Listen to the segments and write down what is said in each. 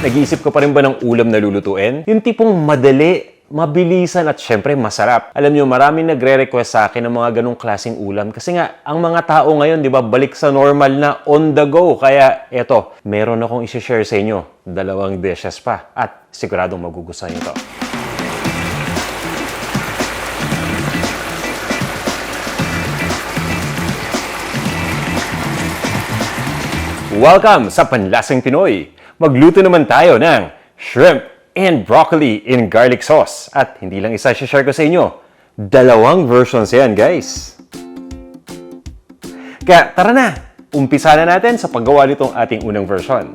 Nag-iisip ka pa rin ba ng ulam na lulutuin? Yung tipong madali, mabilisan at syempre masarap. Alam nyo, maraming nagre-request sa akin ng mga ganong klaseng ulam. Kasi nga, ang mga tao ngayon, di ba, balik sa normal na on the go. Kaya eto, meron akong isi-share sa inyo. 2 dishes pa. At siguradong magugustuhan nyo to. Welcome sa Panlasang Pinoy! Magluto naman tayo ng shrimp and broccoli in garlic sauce. At hindi lang isa share ko sa inyo, 2 versions yan, guys. Kaya tara na, umpisa na natin sa paggawa nitong ating unang version.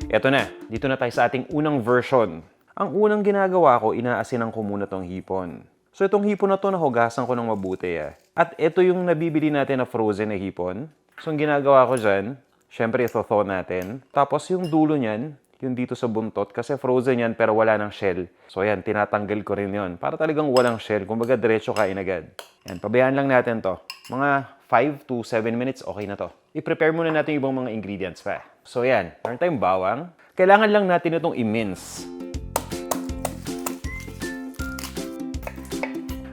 Eto na, dito na tayo sa ating unang version. Ang unang ginagawa ko, inaasinan ko muna tong hipon. So itong hipon na to, nahugasan ko ng mabuti. At ito yung nabibili natin na frozen na hipon. So ang ginagawa ko dyan, syempre, ito-thaw natin. Tapos, yung dulo niyan, yung dito sa buntot, kasi frozen yan pero wala ng shell. So, yan, tinatanggal ko rin yon para talagang walang shell. Kumbaga, diretso kain agad. Yan, pabayaan lang natin to. Mga 5 to 7 minutes, okay na to. I-prepare muna natin yung ibang mga ingredients pa. So, yan, meron tayong bawang. Kailangan lang natin itong i-mince.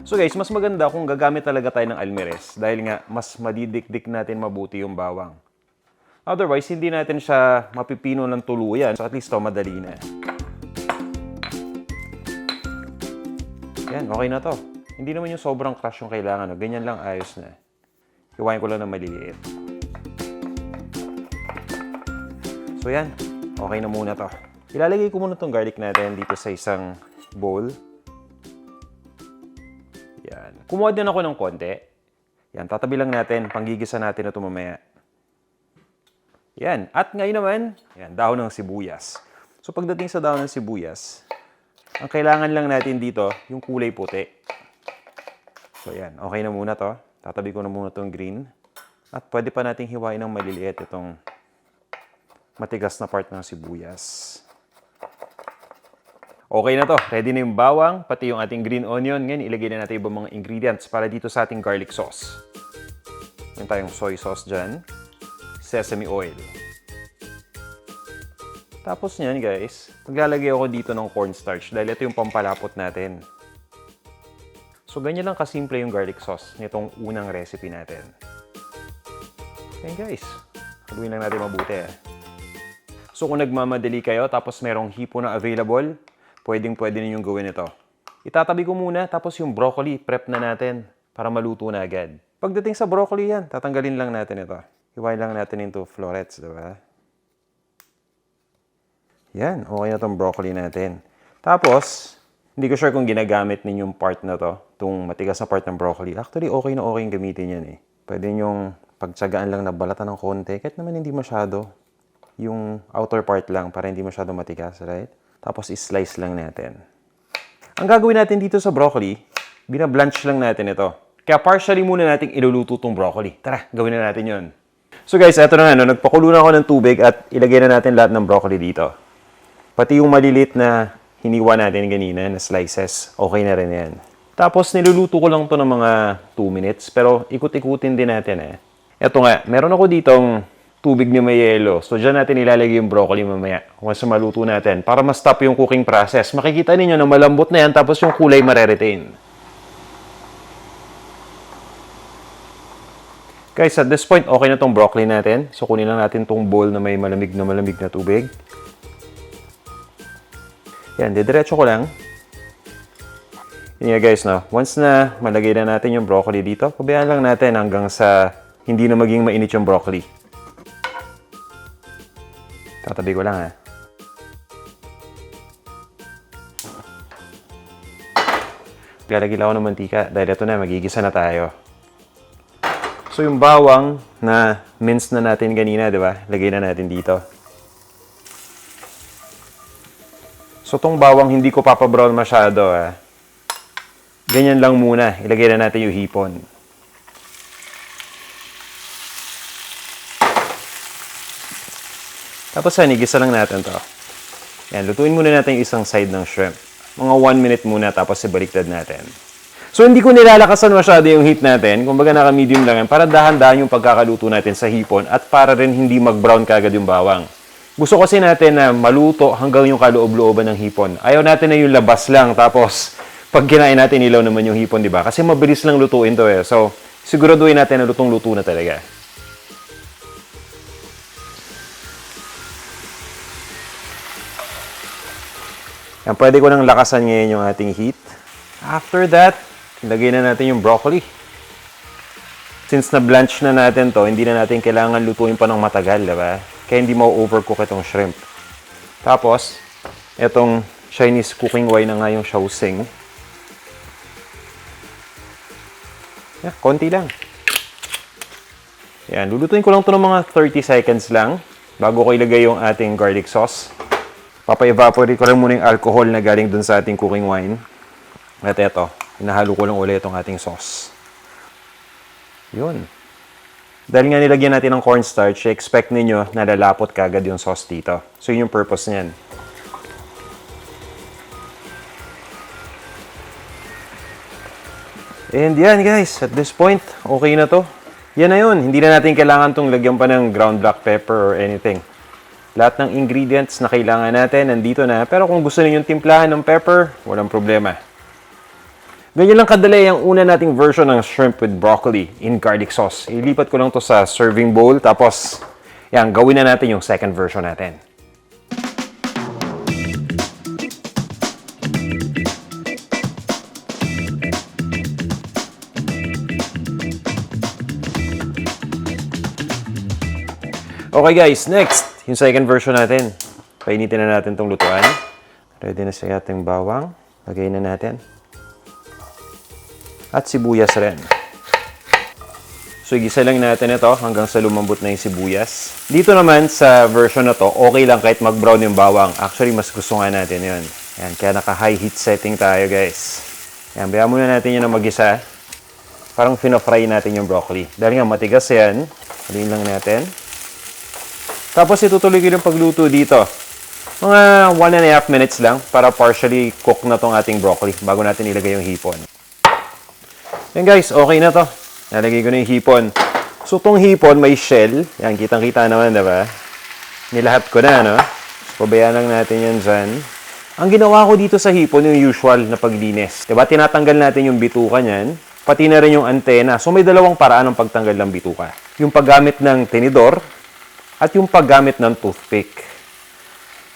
So, guys, mas maganda kung gagamit talaga tayo ng almirez dahil nga, mas madidikdik natin mabuti yung bawang. Otherwise, hindi natin siya mapipino ng tuluyan. So, at least to, madali na. Yan, okay na to. Hindi naman yung sobrang crush yung kailangan. Ganyan lang, ayos na. Iwain ko lang ng maliliit. So, yan. Okay na muna to. Ilalagay ko muna tong garlic natin dito sa isang bowl. Yan. Kumuha din ako ng konti. Yan, tatabi lang natin. Panggigisa natin na ito mamaya. Yan. At ngayon naman, yan, dahon ng sibuyas. So, pagdating sa dahon ng sibuyas, ang kailangan lang natin dito, yung kulay puti. So, yan. Okay na muna to. Tatabi ko na muna itong green. At pwede pa nating hiwain ng maliliit itong matigas na part ng sibuyas. Okay na to. Ready na yung bawang, pati yung ating green onion. Ngayon, ilagay na natin yung mga ingredients para dito sa ating garlic sauce. Yan tayong soy sauce dyan. Sesame oil. Tapos niyan, guys, maglalagay ako dito ng cornstarch dahil ito yung pampalapot natin. So, ganyan lang kasimple yung garlic sauce nitong unang recipe natin. Yan, guys. Haluin lang natin mabuti. So, kung nagmamadali kayo tapos merong hipo na available, pwedeng-pwede ninyong gawin ito. Itatabi ko muna tapos yung broccoli, prep na natin para maluto na agad. Pagdating sa broccoli yan, tatanggalin lang natin ito. Hiwain lang natin into florets, diba? Yan, okay na itong broccoli natin. Tapos, hindi ko sure kung ginagamit ninyong part na to, itong matigas na part ng broccoli. Actually, okay na okay yung gamitin yan eh. Pwede nyong pagtsagaan lang na balatan ng konti, kahit naman hindi masyado. Yung outer part lang, para hindi masyado matigas, right? Tapos, is-slice lang natin. Ang gagawin natin dito sa broccoli, binablanch lang natin ito. Kaya partially muna natin iluluto itong broccoli. Tara, gawin na natin yon. So guys, eto na nga, nagpakulo na ako ng tubig at ilagay na natin lahat ng broccoli dito. Pati yung malilit na hiniwa natin kanina na slices, okay na rin yan. Tapos niluluto ko lang to ng mga 2 minutes, pero ikut-ikutin din natin eh. Eto nga, meron ako ditong tubig na may yelo. So dyan natin ilalagay yung broccoli mamaya once maluto natin para ma-stop yung cooking process. Makikita ninyo na malambot na yan tapos yung kulay mare-retain. Guys, at this point, okay na tong broccoli natin. So, kunin lang natin tong bowl na may malamig na tubig. Yan, didiretso ko lang. Yan nga guys, no? Once na malagay na natin yung broccoli dito, pabayaan lang natin hanggang sa hindi na maging mainit yung broccoli. Tatabi ko lang, ha? Lalagay lang ako ng mantika dahil ito na, magigisa na tayo. So, yung bawang na mince na natin kanina, di ba? Lagay na natin dito. So, tong bawang hindi ko papabrown masyado, ha. Ganyan lang muna. Ilagay na natin yung hipon. Tapos, igisa lang natin to. Yan, lutuin muna natin yung isang side ng shrimp. Mga 1 minute muna, tapos ibaliktad natin. So, hindi ko nilalakasan masyado yung heat natin. Kumbaga, naka-medium lang yan para dahan-dahan yung pagkakaluto natin sa hipon at para rin hindi mag-brown kagad yung bawang. Gusto kasi natin na maluto hanggang yung kaloob-looban ng hipon. Ayaw natin na yung labas lang, tapos pag kinain natin, ilaw naman yung hipon, di ba? Kasi mabilis lang lutuin to eh. So, siguraduhin natin na lutong-luto na talaga. Yan, pwede ko nang lakasan ngayon yung ating heat. After that, ilagay na natin yung broccoli. Since na-blanch na natin to, hindi na natin kailangan lutuin pa ng matagal, diba? Kaya hindi ma-overcook itong shrimp. Tapos, itong Chinese cooking wine na nga yung Shaoxing. Yan, konti lang. Yan, lulutuin ko lang to ng mga 30 seconds lang bago ko ilagay yung ating garlic sauce. Papa-evaporate ko lang muna yung alcohol na galing dun sa ating cooking wine. At eto, hinahalo ko lang ulit itong ating sauce. Yun. Dahil nga nilagyan natin ng cornstarch, expect ninyo na lalapot kagad yung sauce dito. So, yun yung purpose niyan. And yan guys, at this point, okay na to. Yan na yun. Hindi na natin kailangan tong lagyan pa ng ground black pepper or anything. Lahat ng ingredients na kailangan natin, nandito na. Pero kung gusto ninyong timplahan ng pepper, walang problema. Ganyan lang kadali ang una nating version ng shrimp with broccoli in garlic sauce. Ilipat ko lang to sa serving bowl, tapos yan, gawin na natin yung second version natin. Okay guys, next, yung second version natin. Painitin na natin tong lutuan. Ready na sa ating bawang. Lagay na natin. At sibuyas rin. So, igisa lang natin ito hanggang sa lumambot na yung sibuyas. Dito naman sa version na to, okay lang kahit mag-brown yung bawang. Actually, mas gusto nga natin yun. Yan, kaya naka-high heat setting tayo guys. Yan, bayaan muna natin yun na mag-isa. Parang fina-fry natin yung broccoli. Dahil nga matigas yan, haluin lang natin. Tapos itutuloy ko yung pagluto dito. Mga 1.5 minutes lang para partially cook na tong ating broccoli bago natin ilagay yung hipon. Yan guys, okay na to. Nalagay ko na yung hipon. So, tong hipon may shell. Yan, kitang-kita naman, diba? Nilahat ko na, no? So, pabayaan lang natin yan dyan. Ang ginawa ko dito sa hipon, yung usual na paglinis. Diba? Tinatanggal natin yung bituka niyan. Pati na rin yung antena. So, may dalawang paraan ng pagtanggal ng bituka. Yung paggamit ng tinidor at yung paggamit ng toothpick.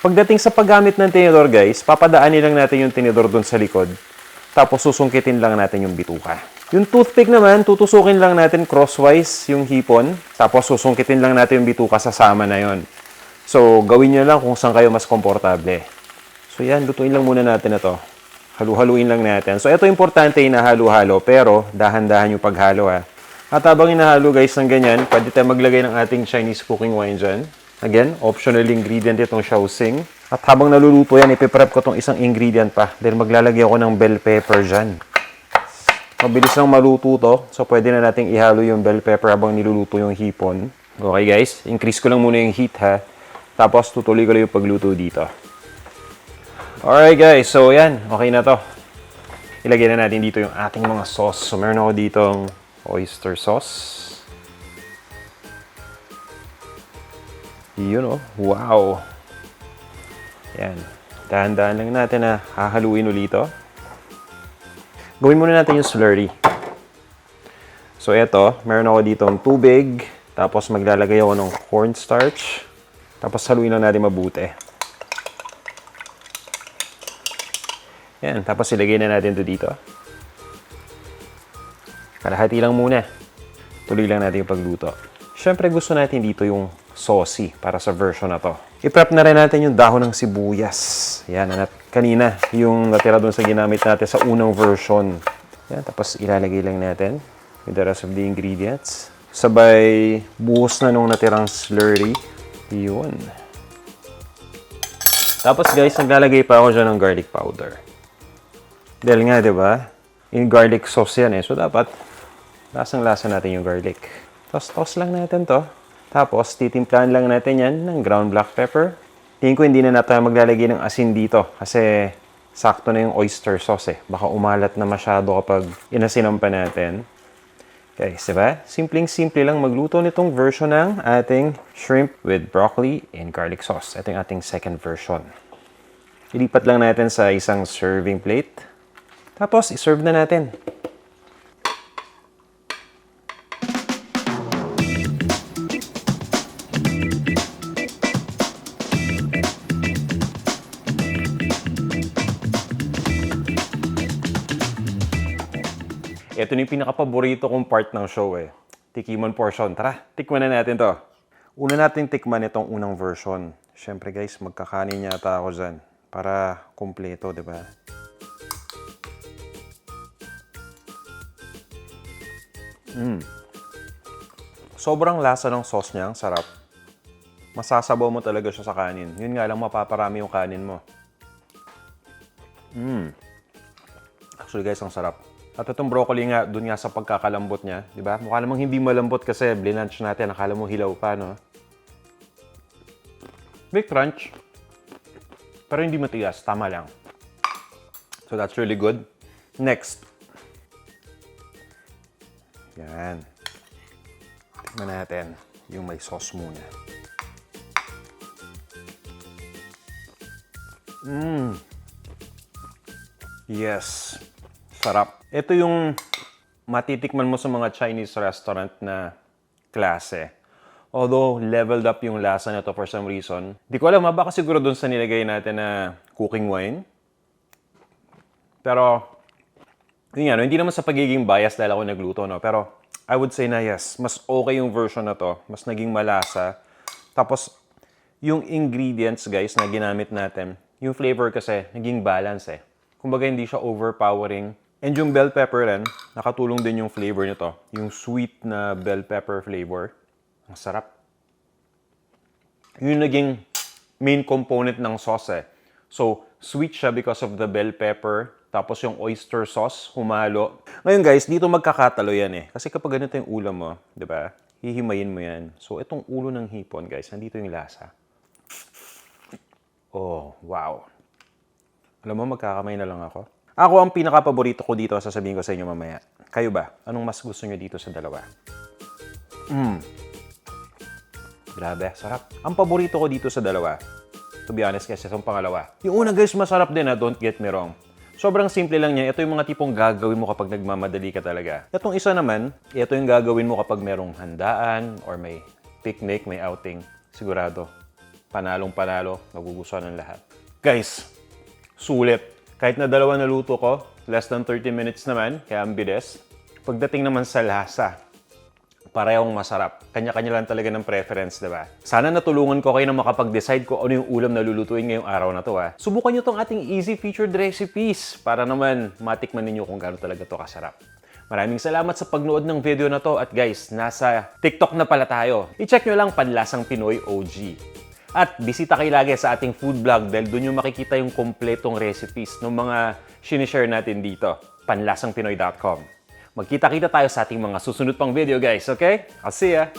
Pagdating sa paggamit ng tinidor, guys, papadaanin lang natin yung tinidor dun sa likod. Tapos, susungkitin lang natin yung bituka. Yung toothpick naman, tutusukin lang natin crosswise yung hipon. Tapos, susungkitin lang natin yung bituka sa sama na yon. So, gawin nyo lang kung saan kayo mas komportable. So, yan. Lutuin lang muna natin ito. Halu-haluin lang natin. So, ito importante na halo-halo. Pero, dahan-dahan yung paghalo, ha. At habang inahalo, guys, ng ganyan, pwede tayo maglagay ng ating Chinese cooking wine dyan. Again, optional ingredient itong Shaoxing. At habang naluluto yan, ipiprep ko itong isang ingredient pa. Then, maglalagay ako ng bell pepper dyan. Mabilis lang maluto to. So, pwede na nating ihalo yung bell pepper habang niluluto yung hipon. Okay, guys. Increase ko lang muna yung heat, ha. Tapos, tutuloy ko lang yung pagluto dito. Alright, guys. So, yan. Okay na to. Ilagay na natin dito yung ating mga sauce. So, meron ako ditong oyster sauce. Yun, oh. Wow. Yan. Dahan-dahan lang natin na hahaluin ulit ito. Gawin muna natin yung slurry. So, eto, meron ako dito ng tubig. Tapos, maglalagay ako ng cornstarch. Tapos, haluin lang natin mabuti. Yan. Tapos, ilagay na natin ito dito. Kalahati lang muna. Tuloy lang natin yung pagluto. Siyempre, gusto natin dito yung saucy para sa version na to. I-prep na rin natin yung dahon ng sibuyas. Yan, kanina, yung natira doon sa ginamit natin sa unang version. Yan, tapos ilalagay lang natin with the rest of the ingredients. Sabay, buhos na nung natirang slurry. Yun. Tapos guys, naglalagay pa ako dyan ng garlic powder. Dahil nga, di ba? In garlic sauce yan eh. So, dapat, lasang-lasa natin yung garlic. Tapos, toss lang natin to. Tapos, titimplahan lang natin yan ng ground black pepper. Tingin ko hindi na tayo maglalagay ng asin dito kasi sakto na yung oyster sauce eh. Baka umalat na masyado kapag inasinan pa natin. Guys, diba? Simpleng-simple lang magluto nitong version ng ating shrimp with broccoli and garlic sauce. Ito yung ating second version. Ilipat lang natin sa isang serving plate. Tapos, iserve na natin. Ito na yung pinaka-paborito kong part ng show eh. Tikiman portion. Tara, tikman na natin to. Una natin tikman itong unang version. Siyempre guys, magkakanin yata ako dyan. Para kumpleto, di ba? Sobrang lasa ng sauce niya, ang sarap. Masasabaw mo talaga siya sa kanin. Yun nga lang, mapaparami yung kanin mo. Actually guys, ang sarap. At itong broccoli nga, dun nga sa pagkakalambot niya, di ba? Mukha namang hindi malambot kasi blinanch natin. Akala mo hilaw pa, no? May crunch. Pero hindi matigas. Tama lang. So that's really good. Next. Yan. Tikman natin yung may sauce muna. Yes. Sarap. Ito yung matitikman mo sa mga Chinese restaurant na klase. Although, leveled up yung lasa nito for some reason. Di ko alam, baka siguro dun sa nilagay natin na cooking wine. Pero, yun nga, no, hindi naman sa pagiging bias dahil ako nagluto, no? Pero, I would say na yes, mas okay yung version na to. Mas naging malasa. Tapos, yung ingredients, guys, na ginamit natin, yung flavor kasi, naging balance eh. Kumbaga, hindi siya overpowering. And yung bell pepper rin, nakatulong din yung flavor nito. Yung sweet na bell pepper flavor. Ang sarap. Yung naging main component ng sauce eh. So, sweet siya because of the bell pepper. Tapos yung oyster sauce, humalo. Ngayon guys, dito magkakatalo yan eh. Kasi kapag ganito yung ulam mo, di ba? Hihimayin mo yan. So, itong ulo ng hipon guys, nandito yung lasa. Oh, wow. Alam mo, magkakamay na lang ako. Ako ang pinaka-paborito ko dito, sasabihin ko sa inyo mamaya. Kayo ba? Anong mas gusto nyo dito sa dalawa? Grabe, sarap. Ang paborito ko dito sa dalawa, to be honest kasi itong pangalawa. Yung una guys, masarap din ha, don't get me wrong. Sobrang simple lang niya. Ito yung mga tipong gagawin mo kapag nagmamadali ka talaga. Itong isa naman, ito yung gagawin mo kapag merong handaan or may picnic, may outing. Sigurado, panalong-panalo, magugustuhan ng lahat. Guys, sulit. Kahit na dalawa na luto ko, less than 30 minutes naman, kaya ang bilis. Pagdating naman sa lasa, parehong masarap. Kanya-kanya lang talaga ng preference, diba? Sana natulungan ko kayo na makapag-decide kung ano yung ulam na lulutuin ngayong araw na to, ha? Subukan nyo tong ating easy featured recipes para naman matikman ninyo kung gaano talaga to kasarap. Maraming salamat sa pagnood ng video na to at guys, nasa TikTok na pala tayo. I-check nyo lang Panlasang Pinoy OG. At bisita kayo lagi sa ating food vlog dahil doon yung makikita yung kompletong recipes ng mga sinishare natin dito. Panlasangpinoy.com. Magkita-kita tayo sa ating mga susunod pang video guys, okay? I'll see ya!